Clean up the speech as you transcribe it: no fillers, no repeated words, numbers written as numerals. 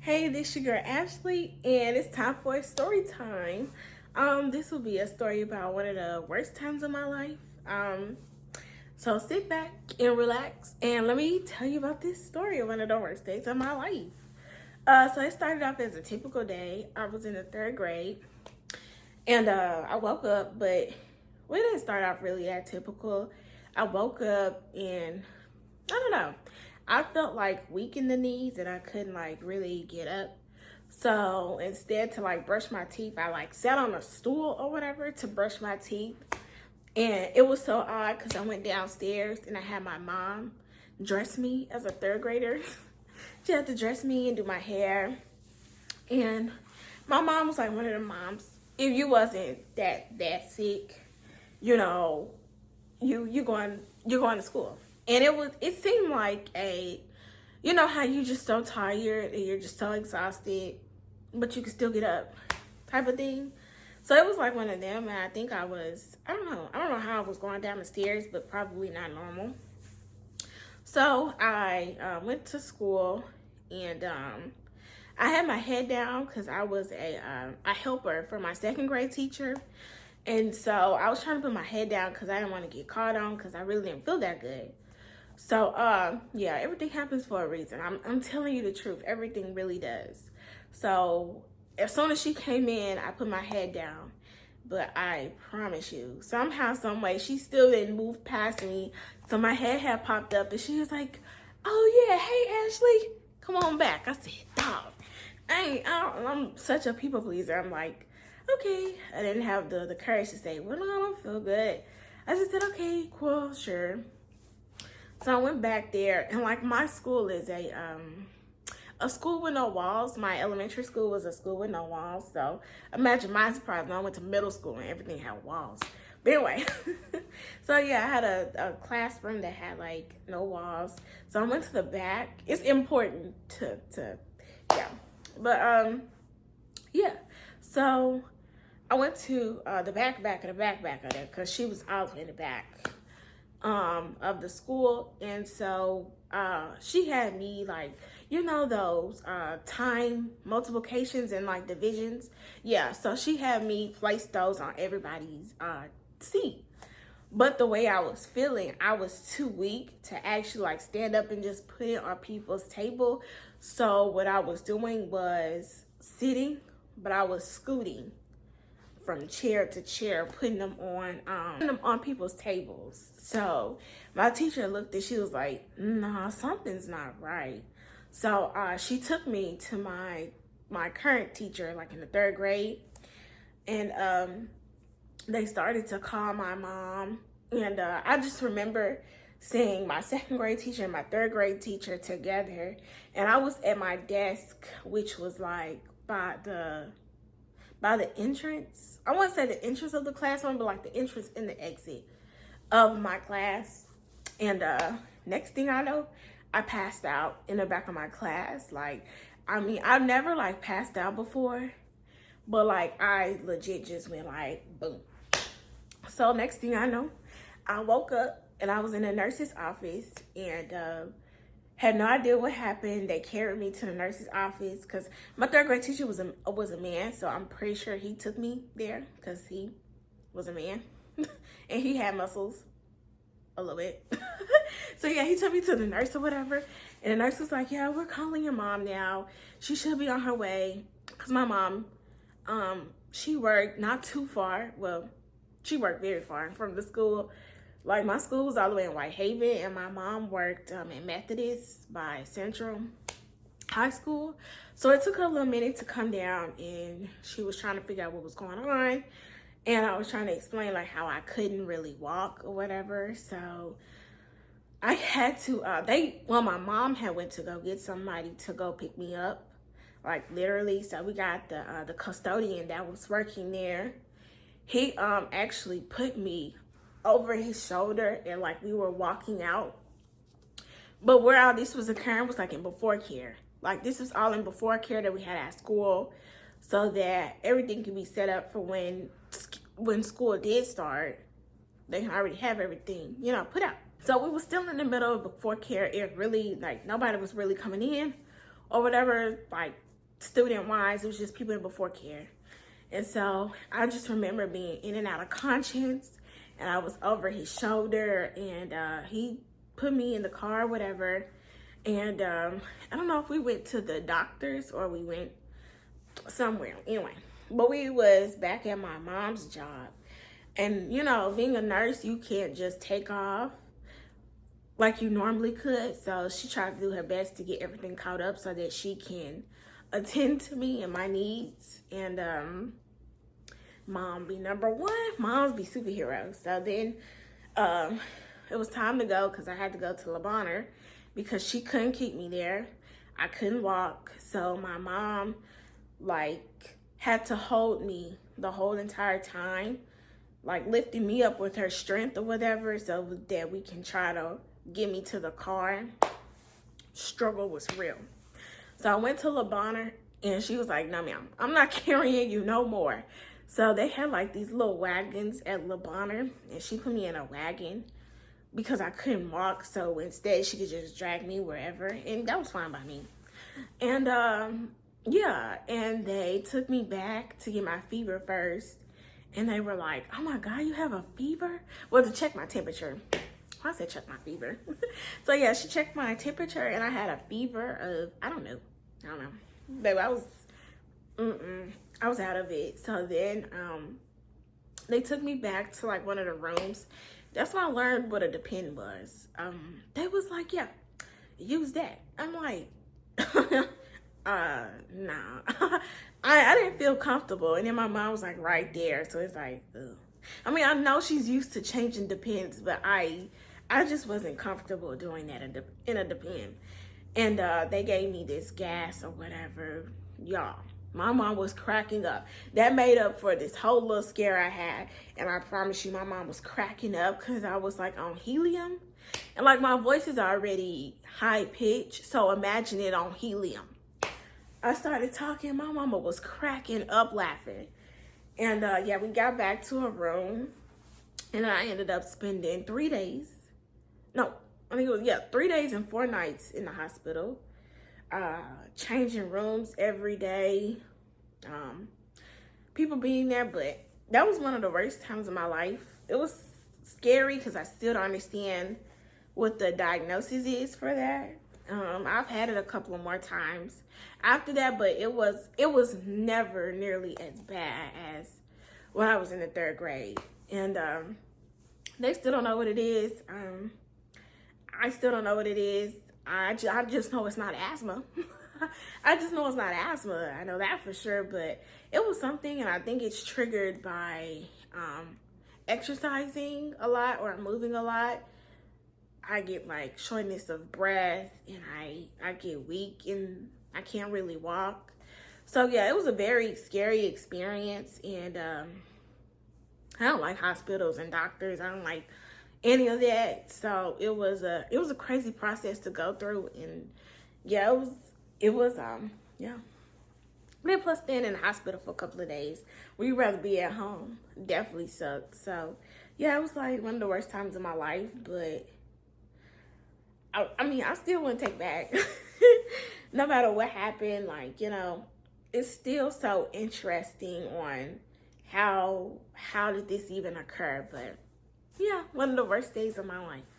Hey, this your girl Ashley, and it's time for a story time. This will be a story about one of the worst times of my life. So sit back and relax, and let me tell you about this story of one of the worst days of my life. So it started off as a typical day. I was in the third grade, and I woke up, but we didn't start off really that typical. I woke up and I don't know. I felt like weak in the knees and I couldn't like really get up. So instead to like brush my teeth, I like sat on a stool or whatever to brush my teeth. And it was so odd because I went downstairs and I had my mom dress me as a third grader. She had to dress me and do my hair. And my mom was like one of the moms. If you wasn't that sick, you know, you're going to school. And it seemed like you know how you just so tired and you're just so exhausted, but you can still get up type of thing. So it was like one of them, and I think I don't know how I was going down the stairs, but probably not normal. So I went to school, and I had my head down because I was a helper for my second grade teacher. And so I was trying to put my head down because I didn't want to get caught on because I really didn't feel that good. So, yeah, everything happens for a reason. I'm telling you the truth. Everything really does. So, as soon as she came in, I put my head down. But I promise you, somehow, some way, she still didn't move past me. So, my head had popped up, and she was like, "Oh, yeah, hey, Ashley, come on back." I said, "Dog, I'm such a people pleaser." I'm like, "Okay." I didn't have the courage to say, "Well, no, I don't feel good." I just said, "Okay, cool, sure." So I went back there, and like my school is a school with no walls. My elementary school was a school with no walls. So imagine my surprise when I went to middle school and everything had walls. But anyway, so yeah, I had a classroom that had like no walls. So I went to the back. It's important to yeah, but yeah. So I went to the back of there because she was all in the back of the school. And so she had me like, you know, those time multiplications and like divisions. Yeah, so she had me place those on everybody's seat. But the way I was feeling, I was too weak to actually like stand up and just put it on people's table. So what I was doing was sitting, but I was scooting from chair to chair, putting them on people's tables. So my teacher looked and she was like, "Nah, something's not right." So she took me to my current teacher, like in the third grade, and they started to call my mom. And I just remember seeing my second grade teacher and my third grade teacher together, and I was at my desk, which was like by the entrance. I wouldn't say the entrance of the classroom, but like the entrance and the exit of my class. And next thing I know, I passed out in the back of my class. Like, I mean, I've never like passed out before, but like I legit just went like boom. So next thing I know, I woke up and I was in the nurse's office, and had no idea what happened. They carried me to the nurse's office because my third grade teacher was a man, so I'm pretty sure he took me there because he was a man and he had muscles a little bit. So yeah, he took me to the nurse or whatever, and the nurse was like, "Yeah, we're calling your mom now. She should be on her way." Because my mom, she worked not too far. Well, she worked very far from the school. Like, my school was all the way in Whitehaven, and my mom worked in Methodist by Central High School. So it took her a little minute to come down, and she was trying to figure out what was going on. And I was trying to explain like how I couldn't really walk or whatever. So I had to, my mom had went to go get somebody to go pick me up, like literally. So we got the custodian that was working there. He actually put me over his shoulder, and like we were walking out. But where all this was occurring was like in before care. Like, this was all in before care that we had at school, so that everything could be set up for when school did start. They can already have everything, you know, put out. So we were still in the middle of before care. It really, like, nobody was really coming in or whatever. Like, student-wise. It was just people in before care. And so I just remember being in and out of conscience, and I was over his shoulder, and he put me in the car, whatever. And I don't know if we went to the doctor's or we went somewhere. Anyway, but we was back at my mom's job. And, you know, being a nurse, you can't just take off like you normally could. So she tried to do her best to get everything caught up so that she can attend to me and my needs. And mom be number one. Moms be superheroes. So then it was time to go because I had to go to Le Bonheur because she couldn't keep me there. I couldn't walk. So my mom, like, had to hold me the whole entire time, like lifting me up with her strength or whatever so that we can try to get me to the car. Struggle was real. So I went to Le Bonheur and she was like, no ma'am, I'm not carrying you no more. So they had like these little wagons at Le Bonheur, and she put me in a wagon because I couldn't walk. So instead she could just drag me wherever, and that was fine by me. And yeah, and they took me back to get my fever first. And they were like, oh my God, you have a fever? Well, to check my temperature. I said check my fever. So yeah, she checked my temperature and I had a fever of, I don't know. Baby, I was out of it. So then they took me back to like one of the rooms. That's when I learned what a Depend was. They was like, yeah, use that. I'm like, nah. I didn't feel comfortable. And then my mom was like right there. So it's like, ugh. I mean, I know she's used to changing Depends, but I just wasn't comfortable doing that in a Depend. And they gave me this gas or whatever. Y'all, my mom was cracking up. That made up for this whole little scare I had. And I promise you, my mom was cracking up because I was like on helium. And like my voice is already high pitched. So imagine it on helium. I started talking. My mama was cracking up laughing. And yeah, we got back to her room. And I ended up spending 3 days. No, I think it was, 3 days and 4 nights in the hospital. Changing rooms every day. People being there. But that was one of the worst times of my life. It was scary because I still don't understand what the diagnosis is for that. I've had it a couple of more times after that, but it was never nearly as bad as when I was in the 3rd grade. And they still don't know what it is. I still don't know what it is. I just know it's not asthma. I just know it's not asthma. I know that for sure, but it was something, and I think it's triggered by exercising a lot or moving a lot. I get like shortness of breath, and I get weak and I can't really walk. So yeah, it was a very scary experience, and I don't like hospitals and doctors. I don't like any of that. So it was a crazy process to go through, and yeah, it was yeah. Then plus staying in the hospital for a couple of days, we'd rather be at home. Definitely sucked. So yeah, it was like one of the worst times of my life, but I mean, I still wouldn't take back. No matter what happened, like, you know, it's still so interesting on how did this even occur. But yeah, one of the worst days of my life.